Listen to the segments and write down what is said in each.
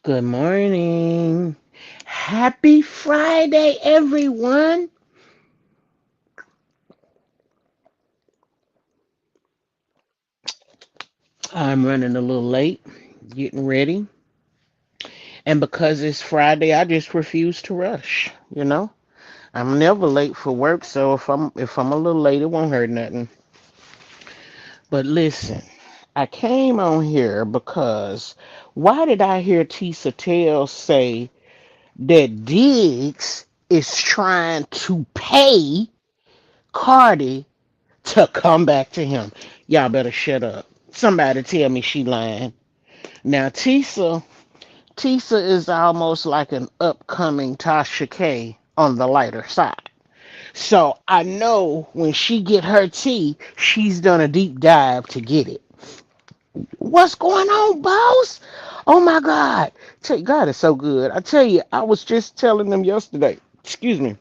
Good morning. Happy Friday, everyone. I'm running a little late, getting ready. And because it's Friday, I just refuse to rush. I'm never late for work, so if I'm a little late, it won't hurt nothing. But listen, I came on here because why did I hear Tisa Tell say that Diggs is trying to pay Cardi to come back to him? Y'all better shut up. Somebody tell me she lying. Now Tisa is almost like an upcoming Tasha K on the lighter side. So I know when she get her tea, she's done a deep dive to get it. What's going on, boss? Oh my God. God is so good. I tell you, I was just telling them yesterday. Excuse me,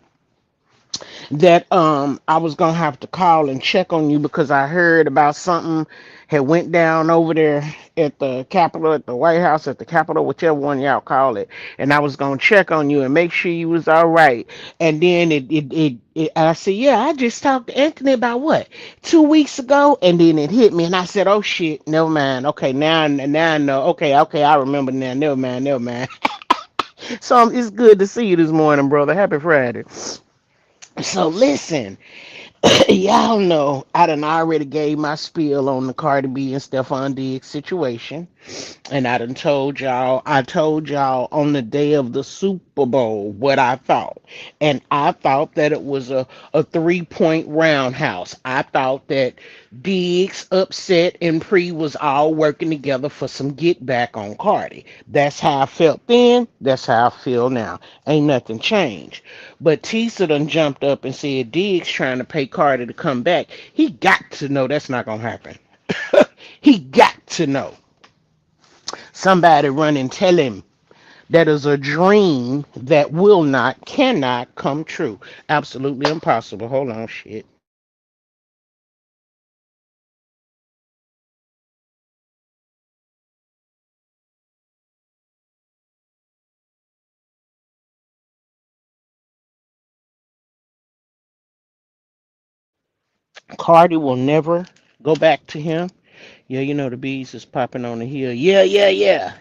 that I was gonna have to call and check on you because I heard about something had went down over there at the Capitol, at the White House, at the Capitol, whichever one y'all call it, and I was gonna check on you and make sure you was all right. And then I said, yeah, I just talked to Anthony about what 2 weeks ago, and then it hit me, and I said, oh shit, never mind. Okay, now I know. Okay, I remember now. Never mind, never mind. So it's good to see you this morning, brother. Happy Friday. So listen. Y'all know I done already gave my spiel on the Cardi B and Stephon Diggs situation. And I told y'all on the day of the Super Bowl what I thought. And I thought that it was a 3 point roundhouse. I thought that Diggs, Upset, and Pre was all working together for some get back on Cardi. That's how I felt then. That's how I feel now. Ain't nothing changed. But Tisa done jumped up and said Diggs trying to pay Cardi to come back. He got to know that's not going to happen. He got to know. Somebody run and tell him that is a dream that will not, cannot come true. Absolutely impossible. Hold on, shit. Cardi will never go back to him. Yeah, you know the bees is popping on the hill. Yeah, yeah, yeah.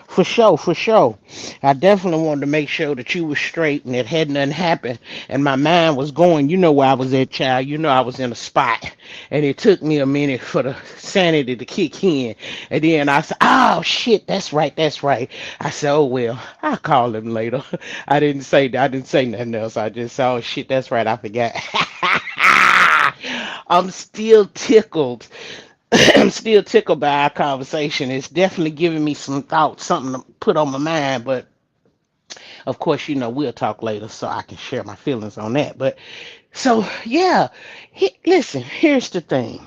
For sure, for sure. I definitely wanted to make sure that you was straight and that had nothing happened. And my mind was going, you know where I was at, child. You know I was in a spot. And it took me a minute for the sanity to kick in. And then I said, oh shit, that's right, that's right. I said, oh well, I'll call him later. I didn't say nothing else. I just said, oh shit, that's right, I forgot. I'm still tickled. I'm still tickled by our conversation. It's definitely giving me some thoughts, something to put on my mind. But of course, we'll talk later so I can share my feelings on that. But so, yeah, listen, here's the thing.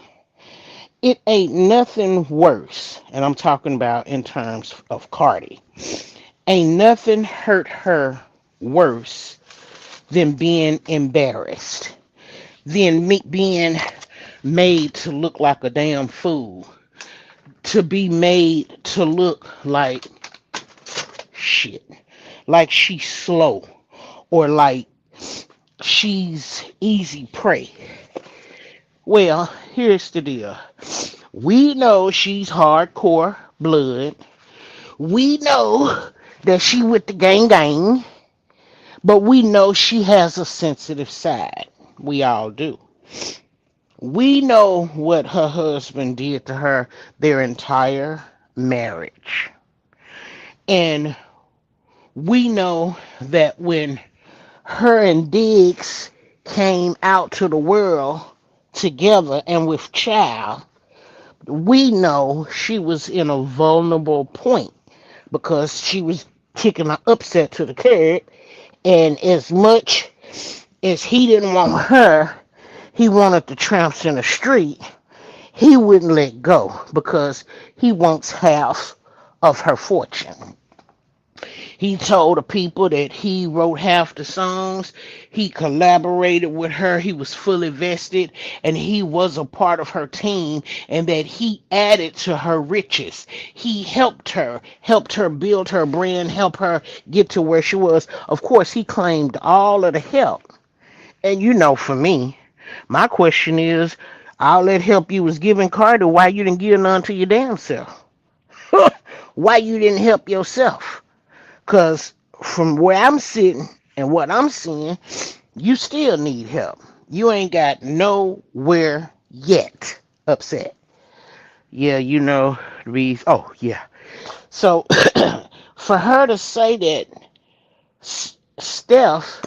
It ain't nothing worse, and I'm talking about in terms of Cardi. Ain't nothing hurt her worse than being embarrassed, than me being made to look like a damn fool, to be made to look like shit, like she's slow or like she's easy prey. Well, here's the deal. We know she's hardcore blood. We know that she with the gang gang, but we know she has a sensitive side. We all do. We know what her husband did to her their entire marriage. And we know that when her and Diggs came out to the world together and with child, we know she was in a vulnerable point because she was kicking her Upset to the curb. And as much as he didn't want her, he wanted the tramps in the street. He wouldn't let go because he wants half of her fortune. He told the people that he wrote half the songs. He collaborated with her. He was fully vested and he was a part of her team and that he added to her riches. He helped her build her brand, help her get to where she was. Of course, he claimed all of the help. And for me, my question is, all that help you was giving Carter, why you didn't give none to your damn self? Why you didn't help yourself? Because from where I'm sitting and what I'm seeing, you still need help. You ain't got nowhere yet upset. Yeah, oh, yeah. So for her to say that Steph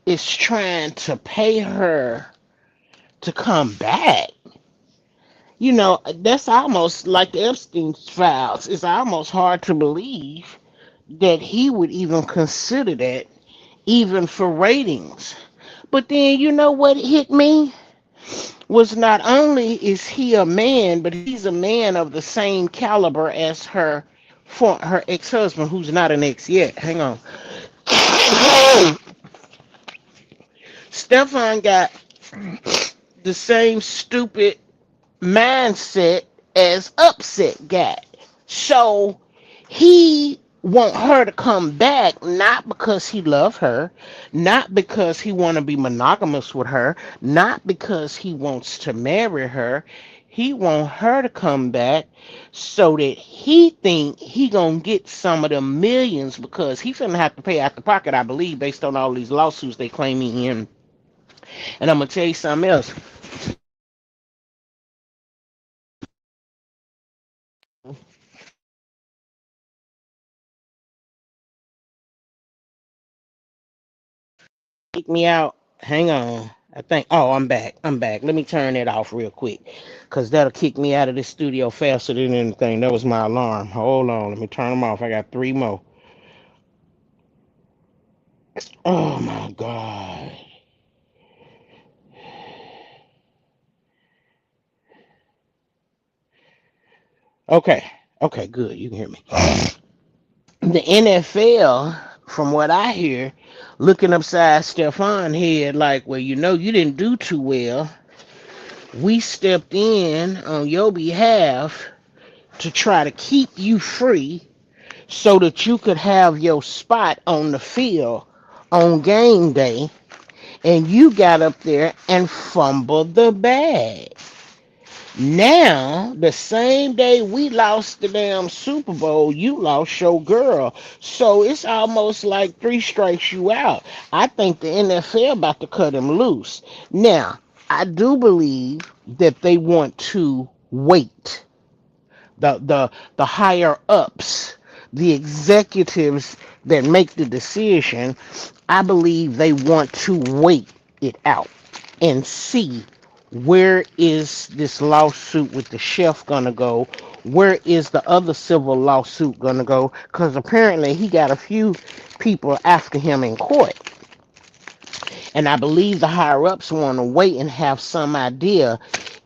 is trying to pay her to come back, that's almost like the Epstein files. It's almost hard to believe that he would even consider that, even for ratings. But then you know what hit me was not only is he a man, but he's a man of the same caliber as her ex-husband, who's not an ex yet. Hang on. Stefan got the same stupid mindset as Upset got. So he want her to come back not because he love her, not because he want to be monogamous with her, not because he wants to marry her. He want her to come back so that he think he gonna get some of the millions because he finna have to pay out the pocket, I believe, based on all these lawsuits they claim he in. And I'm gonna tell you something else. Kick me out. Hang on. I think. Oh, I'm back. I'm back. Let me turn it off real quick, cause that'll kick me out of this studio faster than anything. That was my alarm. Hold on. Let me turn them off. I got three more. Oh my god. Okay. Okay. Good. You can hear me. The NFL, from what I hear, looking upside Stephon head, like, well, you didn't do too well. We stepped in on your behalf to try to keep you free so that you could have your spot on the field on game day, and you got up there and fumbled the bag. Now, the same day we lost the damn Super Bowl, you lost your girl. So it's almost like three strikes you out. I think the NFL about to cut him loose. Now, I do believe that they want to wait. The higher ups, the executives that make the decision, I believe they want to wait it out and see where is this lawsuit with the chef gonna go, where is the other civil lawsuit gonna go, because apparently he got a few people after him in court. And I believe the higher ups want to wait and have some idea,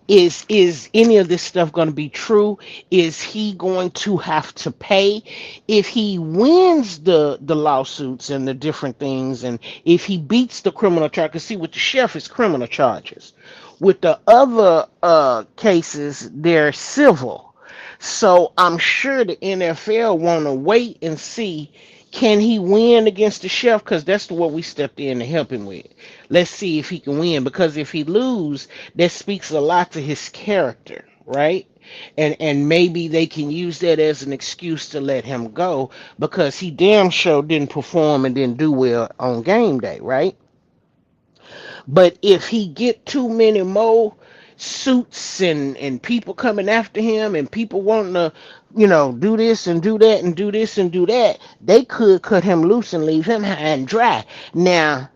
is any of this stuff going to be true? Is he going to have to pay if he wins the lawsuits and the different things, and if he beats the criminal charge? Because see, with the chef is criminal charges. With the other cases, they're civil. So I'm sure the NFL want to wait and see, can he win against the chef? Because that's what we stepped in to help him with. Let's see if he can win. Because if he lose, that speaks a lot to his character, right? And maybe they can use that as an excuse to let him go because he damn sure didn't perform and didn't do well on game day, right? But if he get too many more suits and people coming after him and people wanting to, do this and do that and do this and do that, they could cut him loose and leave him high and dry. Now,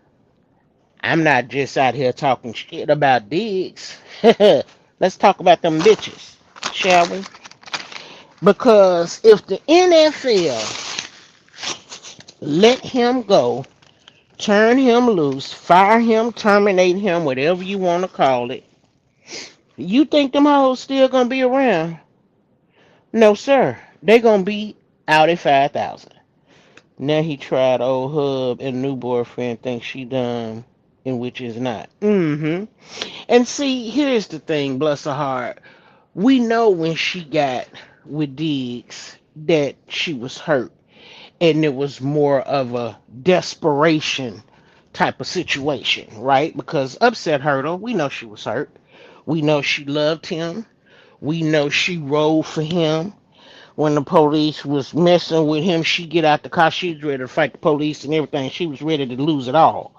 I'm not just out here talking shit about Diggs. Let's talk about them bitches, shall we? Because if the NFL let him go, turn him loose, fire him, terminate him, whatever you want to call it, you think them hoes still gonna be around? No, sir. They gonna be out at 5,000. Now he tried old hub and new boyfriend thinks she done, and which is not. Mm-hmm. And see, here's the thing, bless her heart. We know when she got with Diggs that she was hurt, and it was more of a desperation type of situation, right? Because Upset hurt her. We know she was hurt. We know she loved him. We know she rode for him. When the police was messing with him, she get out the car. She was ready to fight the police and everything. She was ready to lose it all.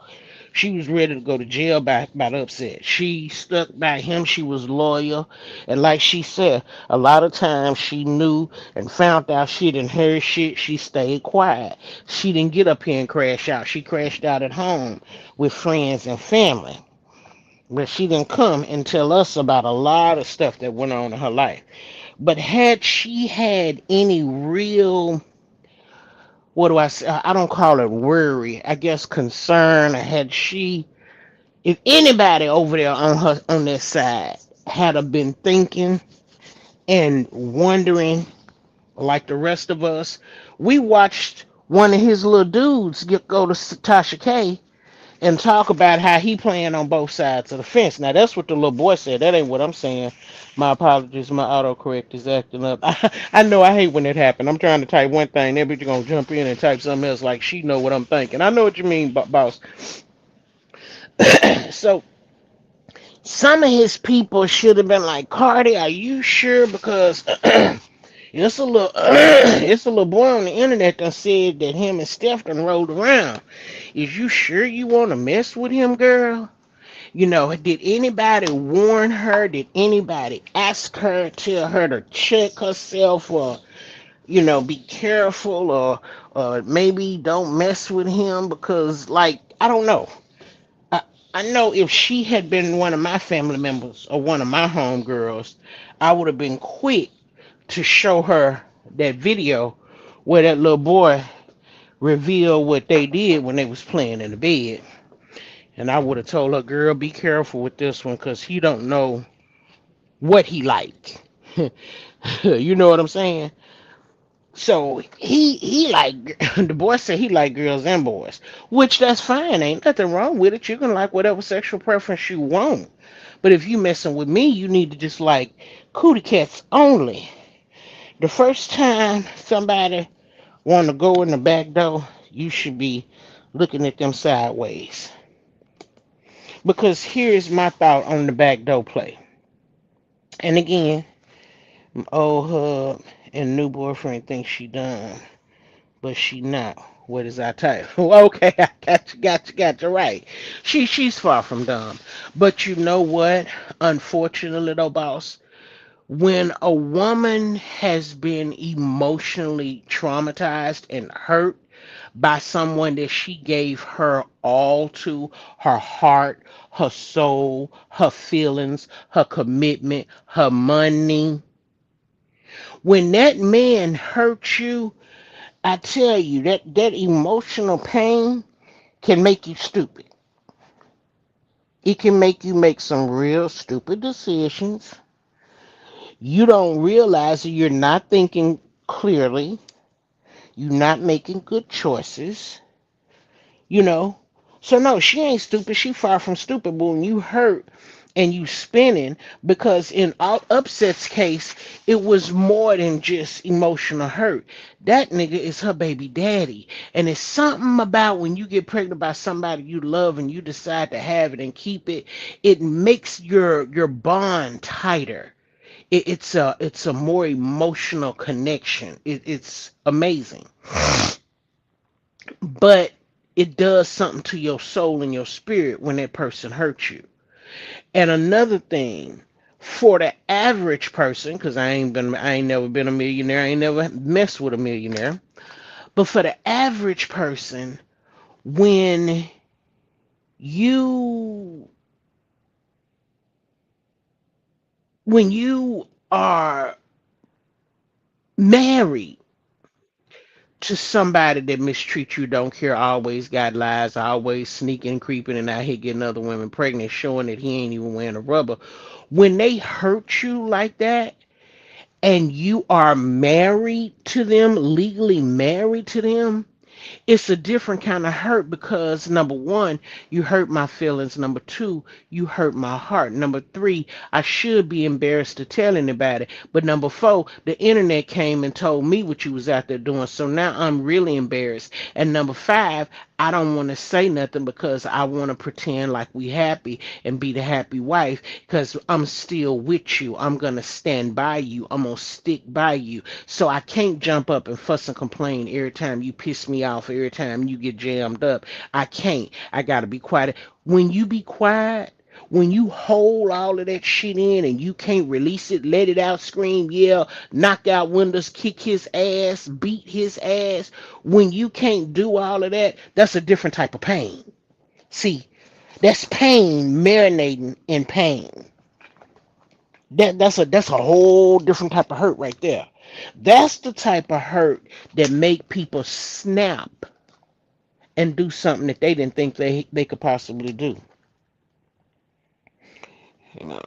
She was ready to go to jail by the Upset. She stuck by him. She was loyal. And like she said, a lot of times she knew and found out she didn't hear shit. She stayed quiet. She didn't get up here and crash out. She crashed out at home with friends and family. But she didn't come and tell us about a lot of stuff that went on in her life. But had she had any real, what do I say? I don't call it worry. I guess concern. Had she, if anybody over there on this side had a been thinking and wondering like the rest of us, we watched one of his little dudes go to Tasha K and talk about how he playing on both sides of the fence. Now that's what the little boy said. That ain't what I'm saying. My apologies. My autocorrect is acting up. I know I hate when it happens. I'm trying to type one thing, then bitch gonna jump in and type something else like she know what I'm thinking. I know what you mean, boss. So some of his people should have been like, Cardi, are you sure? Because it's a little it's a little boy on the internet that said that him and Steph done rolled around. Is you sure you want to mess with him, girl? You know, did anybody warn her? Did anybody ask her, tell her to check herself, or be careful, or maybe don't mess with him? Because, like, I don't know. I, I know if she had been one of my family members or one of my homegirls, I would have been quick to show her that video where that little boy revealed what they did when they was playing in the bed. And I would have told her, girl, be careful with this one because he don't know what he like. You know what I'm saying? So he like the boy said he like girls and boys, which that's fine. Ain't nothing wrong with it. You can like whatever sexual preference you want. But if you messing with me, you need to just like cootie cats only. The first time somebody want to go in the back door, you should be looking at them sideways. Because here's my thought on the back door play. And again, old hub and new boyfriend thinks she done, but she not. What is our title? Okay, I got you right. She's far from dumb. But you know what? Unfortunately though, boss, when a woman has been emotionally traumatized and hurt by someone that she gave her all to, her heart, her soul, her feelings, her commitment, her money, when that man hurt you, I tell you that emotional pain can make you stupid. It can make you make some real stupid decisions. You don't realize that you're not thinking clearly. You're not making good choices. You know. So no, she ain't stupid. She far from stupid. But when you hurt and you spinning, because in Upset's case, it was more than just emotional hurt. That nigga is her baby daddy, and it's something about when you get pregnant by somebody you love and you decide to have it and keep it. It makes your bond tighter. It's a more emotional connection. It's amazing, but it does something to your soul and your spirit when that person hurts you. And another thing, for the average person, because I ain't never been a millionaire, I ain't never messed with a millionaire, but for the average person, when you when you are married to somebody that mistreats you, don't care, always got lies, always sneaking, creeping, and out here getting other women pregnant, showing that he ain't even wearing a rubber. When they hurt you like that, and you are married to them, legally married to them, It's a different kind of hurt because number one, you hurt my feelings. Number two, you hurt my heart. Number three, I should be embarrassed to tell anybody. But number four, the internet came and told me what you was out there doing. So now I'm really embarrassed. And number five, I don't want to say nothing because I want to pretend like we happy and be the happy wife because I'm still with you. I'm going to stand by you. I'm going to stick by you. So I can't jump up and fuss and complain every time you piss me off, every time you get jammed up. I can't. I got to be quiet. When you be quiet, when you hold all of that shit in and you can't release it, let it out, scream, yell, knock out windows, kick his ass, beat his ass, when you can't do all of that, that's a different type of pain. See, that's pain marinating in pain. That's a whole different type of hurt right there. That's the type of hurt that make people snap and do something that they didn't think they could possibly do. You know,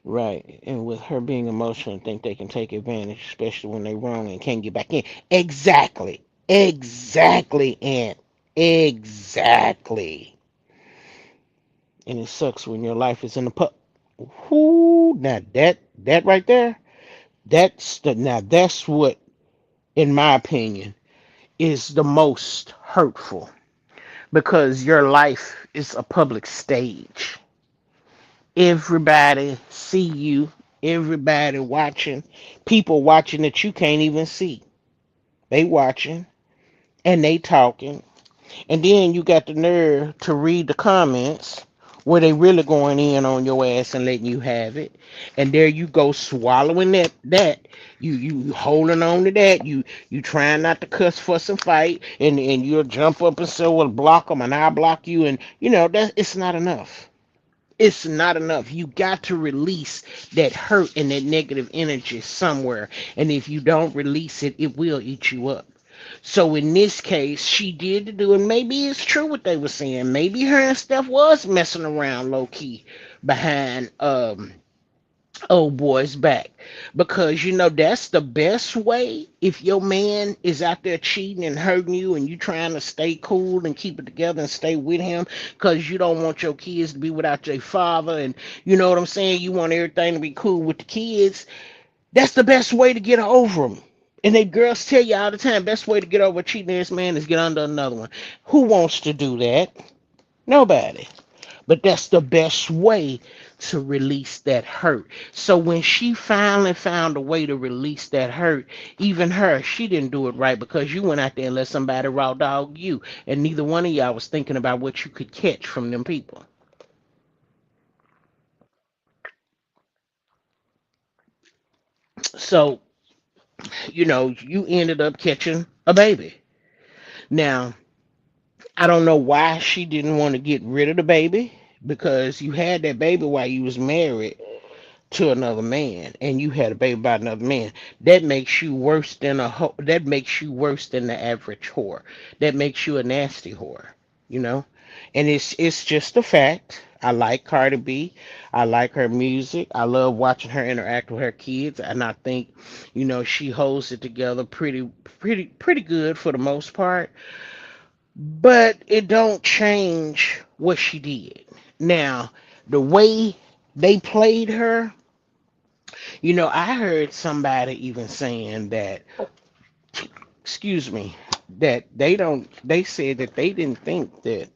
right? And with her being emotional and think they can take advantage, especially when they wrong and can't get back in. Exactly, exactly, and exactly. And it sucks when your life is in the pub. Whoo, now that right there, that's what, in my opinion, is the most hurtful because your life is a public stage. Everybody see you, everybody watching, people watching that you can't even see. They watching and they talking. And then you got the nerve to read the comments where they really going in on your ass and letting you have it. And there you go swallowing that. You holding on to that. You trying not to cuss, fuss, and fight, and you'll jump up and say, well, block them and I block you, and that it's not enough. It's not enough. You got to release that hurt and that negative energy somewhere. And if you don't release it, it will eat you up. So in this case, she did do it. Maybe it's true what they were saying. Maybe her and Steph was messing around low key behind old boy's back. Because that's the best way if your man is out there cheating and hurting you and you trying to stay cool and keep it together and stay with him because you don't want your kids to be without their father, and you know what I'm saying, you want everything to be cool with the kids. That's the best way to get over them. And they girls tell you all the time, best way to get over a cheating ass man is get under another one. Who wants to do that? Nobody. But that's the best way to release that hurt. So when she finally found a way to release that hurt, even her, she didn't do it right because you went out there and let somebody raw dog you. And neither one of y'all was thinking about what you could catch from them people. So, you ended up catching a baby. Now, I don't know why she didn't want to get rid of the baby because you had that baby while you was married to another man and you had a baby by another man. That makes you worse than that makes you worse than the average whore. That makes you a nasty whore, you know? And it's just a fact. I like Cardi B. I like her music. I love watching her interact with her kids, and I think, she holds it together pretty good for the most part. But it don't change what she did. Now, the way they played her, I heard somebody even saying that, excuse me, that they said that they didn't think that,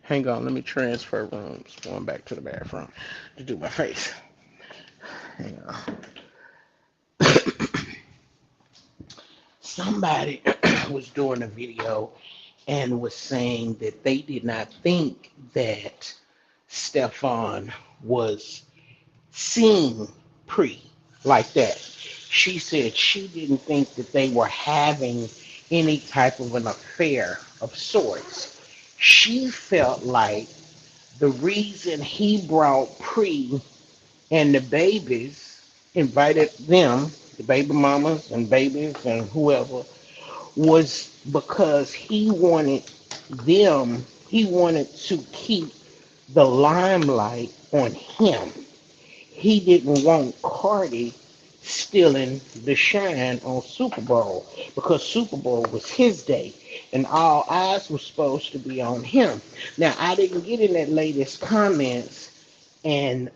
hang on, let me transfer rooms, going back to the bathroom to do my face. Hang on. Somebody was doing a video and was saying that they did not think that Stefan was seeing Pre like that. She said she didn't think that they were having any type of an affair of sorts. She felt like the reason he brought Pre and the babies, invited them, the baby mamas and babies and whoever, was because he wanted to keep the limelight on him. He didn't want Cardi stealing the shine on Super Bowl because Super Bowl was his day and all eyes were supposed to be on him. Now, I didn't get in that latest comments and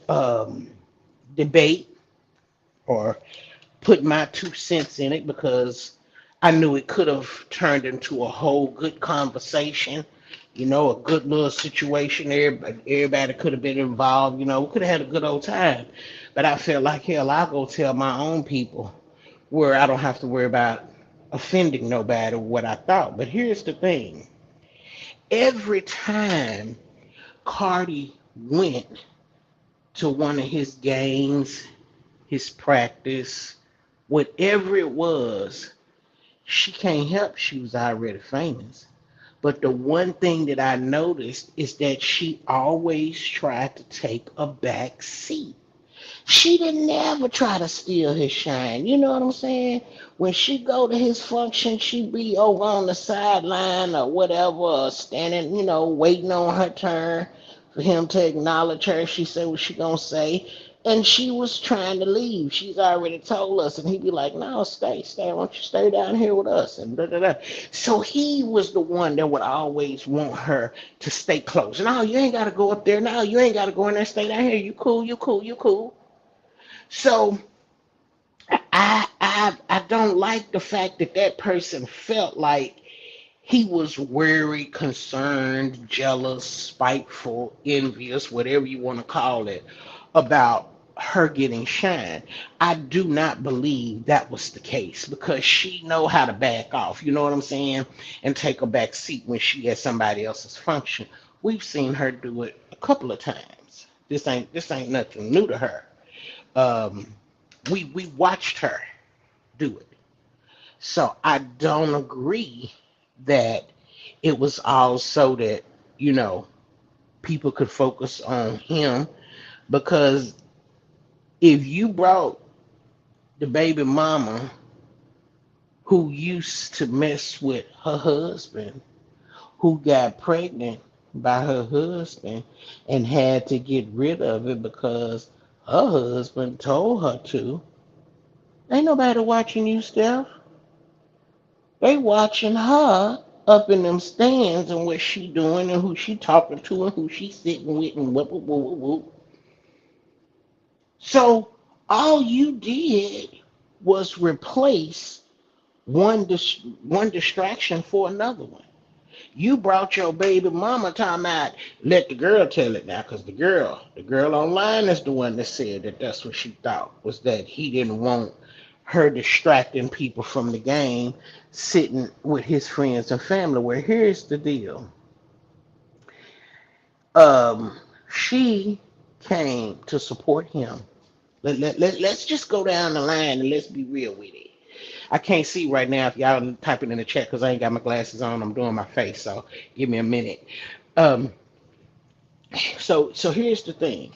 debate or put my 2 cents in it because I knew it could have turned into a whole good conversation, a good little situation. Everybody could have been involved, we could have had a good old time. But I felt like, hell, I'll go tell my own people where I don't have to worry about offending nobody what I thought. But here's the thing. Every time Cardi went to one of his games, his practice, whatever it was, she can't help she was already famous. But the one thing that I noticed is that she always tried to take a back seat. She didn't never try to steal his shine. You know what I'm saying? When she go to his function, she be over on the sideline or whatever, or standing, waiting on her turn for him to acknowledge her. She said what she gonna say. And she was trying to leave. She's already told us. And he'd be like, no, stay, stay. Why don't you stay down here with us? And da da da. So he was the one that would always want her to stay close. No, you ain't got to go up there. No, you ain't got to go in there. Stay down here. You cool, you cool, you cool. So I don't like the fact that that person felt like he was worried, concerned, jealous, spiteful, envious, whatever you want to call it, about her getting shine. I do not believe that was the case because she know how to back off. You know what I'm saying? And take a back seat when she at somebody else's function. We've seen her do it a couple of times. This ain't nothing new to her. Um, we watched her do it. So I don't agree that it was all so that, you know, people could focus on him because if you brought the baby mama who used to mess with her husband, who got pregnant by her husband and had to get rid of it because her husband told her to, ain't nobody watching you, Steph. They watching her up in them stands and what she doing and who she talking to and who she sitting with and whoop, whoop, whoop, whoop, whoop. So all you did was replace one distraction for another one. You brought your baby mama time out. Let the girl tell it now, because the girl online is the one that said that that's what she thought was that he didn't want her distracting people from the game, sitting with his friends and family. Where here's the deal. She came to support him. Let's just go down the line and let's be real with it. I can't see right now if y'all typing in the chat because I ain't got my glasses on. I'm doing my face, so give me a minute. Um, so here's the thing.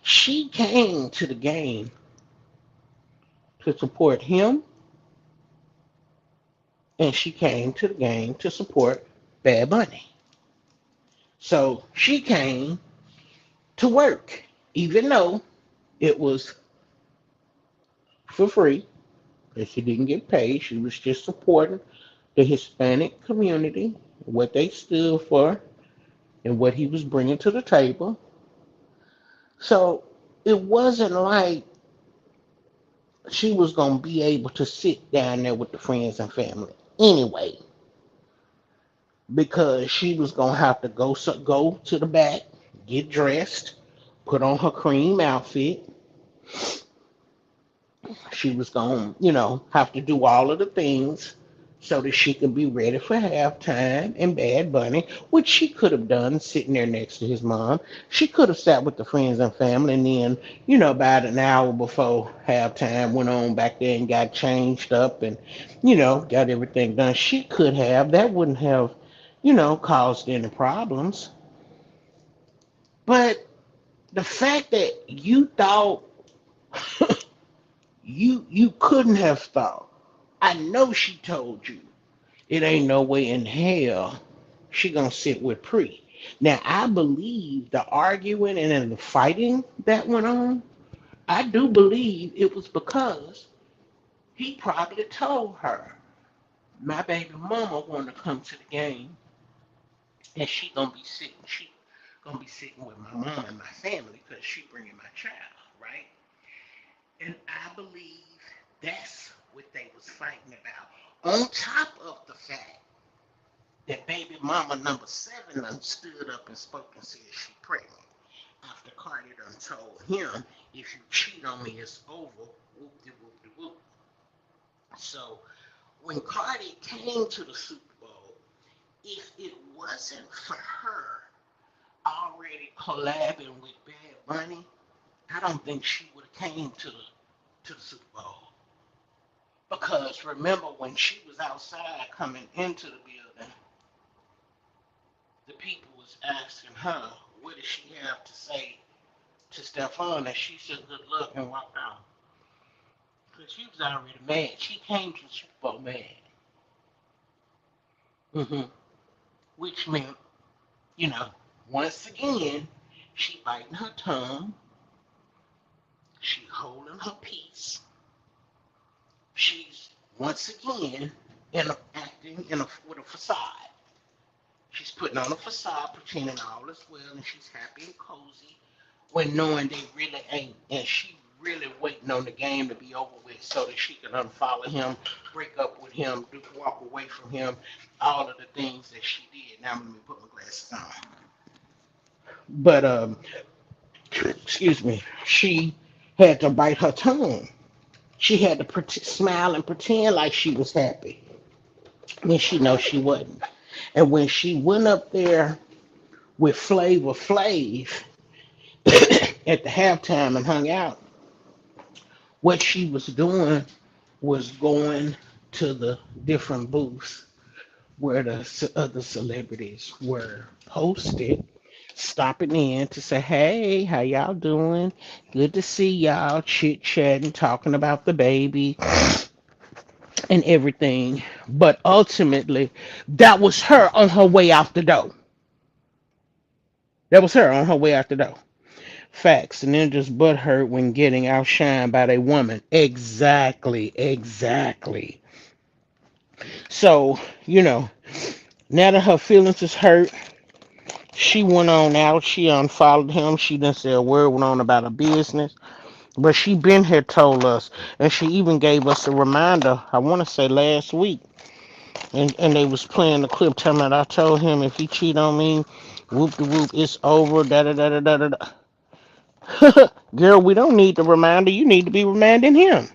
She came to the game to support him, and she came to the game to support Bad Bunny. So she came to work, even though it was for free, and she didn't get paid. She was just supporting the Hispanic community, what they stood for, and what he was bringing to the table. So it wasn't like she was going to be able to sit down there with the friends and family anyway, because she was going to have to go to the back, get dressed, put on her cream outfit. She was going to, have to do all of the things so that she could be ready for halftime and Bad Bunny, which she could have done sitting there next to his mom. She could have sat with the friends and family and then, about an hour before halftime went on back there and got changed up and, got everything done. She could have. That wouldn't have, caused any problems. But the fact that you thought you couldn't have thought. I know she told you it ain't no way in hell she gonna sit with Pre. Now I believe the arguing and then the fighting that went on I do believe it was because he probably told her my baby mama want to come to the game and she gonna be sitting with my mom and my family because she bringing my child, right? And I believe that's what they was fighting about. On top of the fact that baby mama number 7 done stood up and spoke and said she pregnant. After Cardi done told him, if you cheat on me, it's over. Whoop de whoop de whoop. So when Cardi came to the Super Bowl, if it wasn't for her already collabing with Bad Bunny, I don't think she would have came to the Super Bowl. Because remember when she was outside coming into the building, the people was asking her, what does she have to say to Stephon? And she said good luck and walked out. Because she was already mad. She came to the Super Bowl mad. hmm Which meant, you know, once again, she biting her tongue. She holding her peace. She's once again acting with a facade. She's putting on a facade, pretending all is well, and she's happy and cozy, when knowing they really ain't. And she really waiting on the game to be over with so that she can unfollow him, break up with him, walk away from him, all of the things that she did. Now let me put my glasses on. But excuse me, she had to bite her tongue. She had to smile and pretend like she was happy when she knows she wasn't. And when she went up there with Flavor Flav at the halftime and hung out, what she was doing was going to the different booths where the other celebrities were posted, stopping in to say, "Hey, how y'all doing? Good to see y'all, chit chatting, talking about the baby and everything." But ultimately, that was her on her way out the door. That was her on her way out the door. Facts. And then just butthurt when getting outshined by a woman. Exactly. Exactly. So, you know, now that her feelings is hurt, she went on out. She unfollowed him. She didn't say a word, went on about her business. But she been here told us. And she even gave us a reminder, I want to say last week. And they was playing the clip telling me that I told him if he cheat on me, whoop de whoop, it's over, da da da da da da. Girl, we don't need the reminder. You need to be reminding him.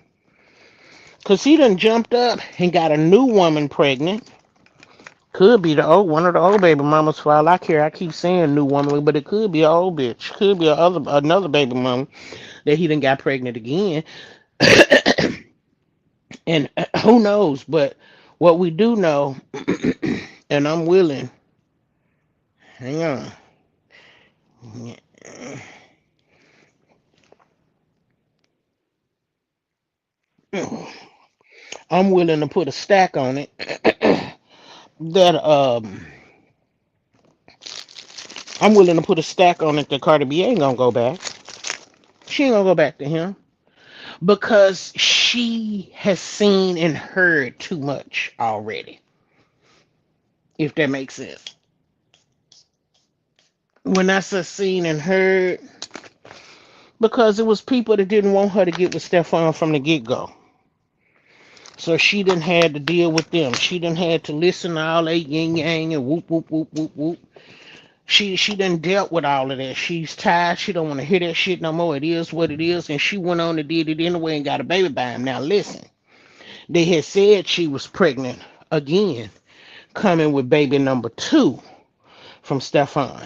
Because he done jumped up and got a new woman pregnant. Could be the old one of the old baby mamas for all I care. I keep saying new woman, but it could be an old bitch. Could be another baby mama that he done got pregnant again. And who knows? But what we do know, and I'm willing, hang on. I'm willing to put a stack on it that I'm willing to put a stack on it that Cardi B ain't gonna go back. She ain't gonna go back to him because she has seen and heard too much already. If that makes sense. When I say seen and heard, because it was people that didn't want her to get with Stefan from the get go. So she didn't have to deal with them. She didn't have to listen to all that yin yang and whoop whoop whoop whoop whoop. She done dealt with all of that. She's tired. She don't want to hear that shit no more. It is what it is, and she went on and did it anyway and got a baby by him. Now listen, they had said she was pregnant again, coming with baby number 2 from Stefan.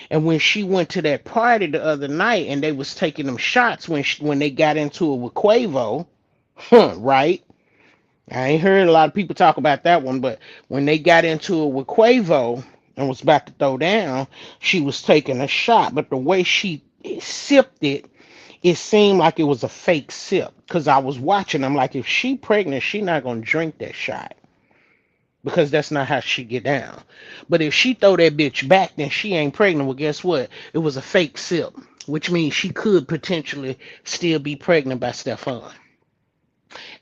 And when she went to that party the other night, and they was taking them shots when they got into it with Quavo, right? I ain't heard a lot of people talk about that one, but when they got into it with Quavo and was about to throw down, she was taking a shot. But the way she sipped it, it seemed like it was a fake sip. Cause I was watching. I'm like, if she pregnant, she not gonna drink that shot because that's not how she get down. But if she throw that bitch back, then she ain't pregnant. Well, guess what? It was a fake sip. which means she could potentially still be pregnant by Stefan.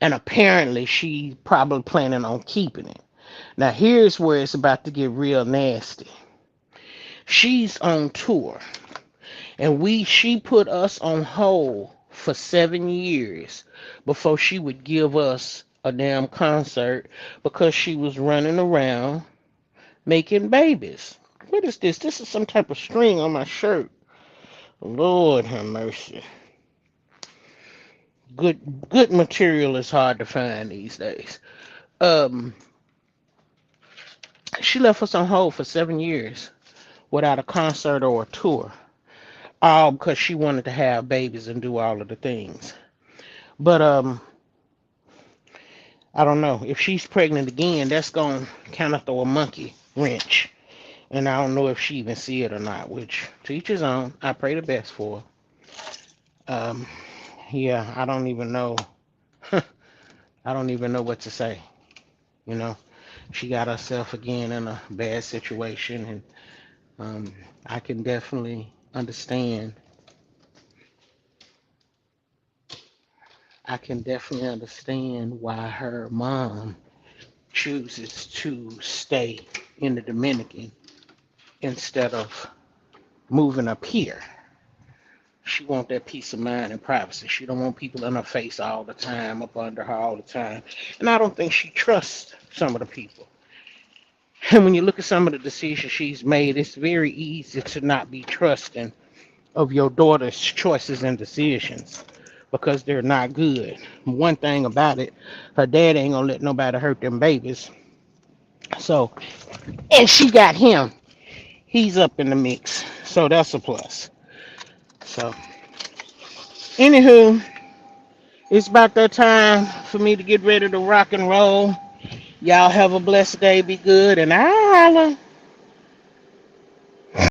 And apparently, she probably planning on keeping it. Now, here's where it's about to get real nasty. She's on tour, and she put us on hold for 7 years before she would give us a damn concert because she was running around making babies. What is this? This is some type of string on my shirt. Lord have mercy. Good material is hard to find these days. Um, she left us on hold for 7 years without a concert or a tour, all because she wanted to have babies and do all of the things. But I don't know if she's pregnant again. That's gonna kind of throw a monkey wrench, and I don't know if she even see it or not. Which to each his own. I pray the best for her. Yeah, I don't even know. I don't even know what to say. You know, she got herself again in a bad situation, and I can definitely understand. I can definitely understand why her mom chooses to stay in the Dominican instead of moving up here. She want that peace of mind and privacy. She don't want people in her face all the time, up under her all the time. And I don't think she trusts some of the people. And when you look at some of the decisions she's made, it's very easy to not be trusting of your daughter's choices and decisions because they're not good. One thing about it, her dad ain't gonna let nobody hurt them babies. So, and she got him. He's up in the mix. So that's a plus. So, anywho, it's about that time for me to get ready to rock and roll. Y'all have a blessed day. Be good. And I holla.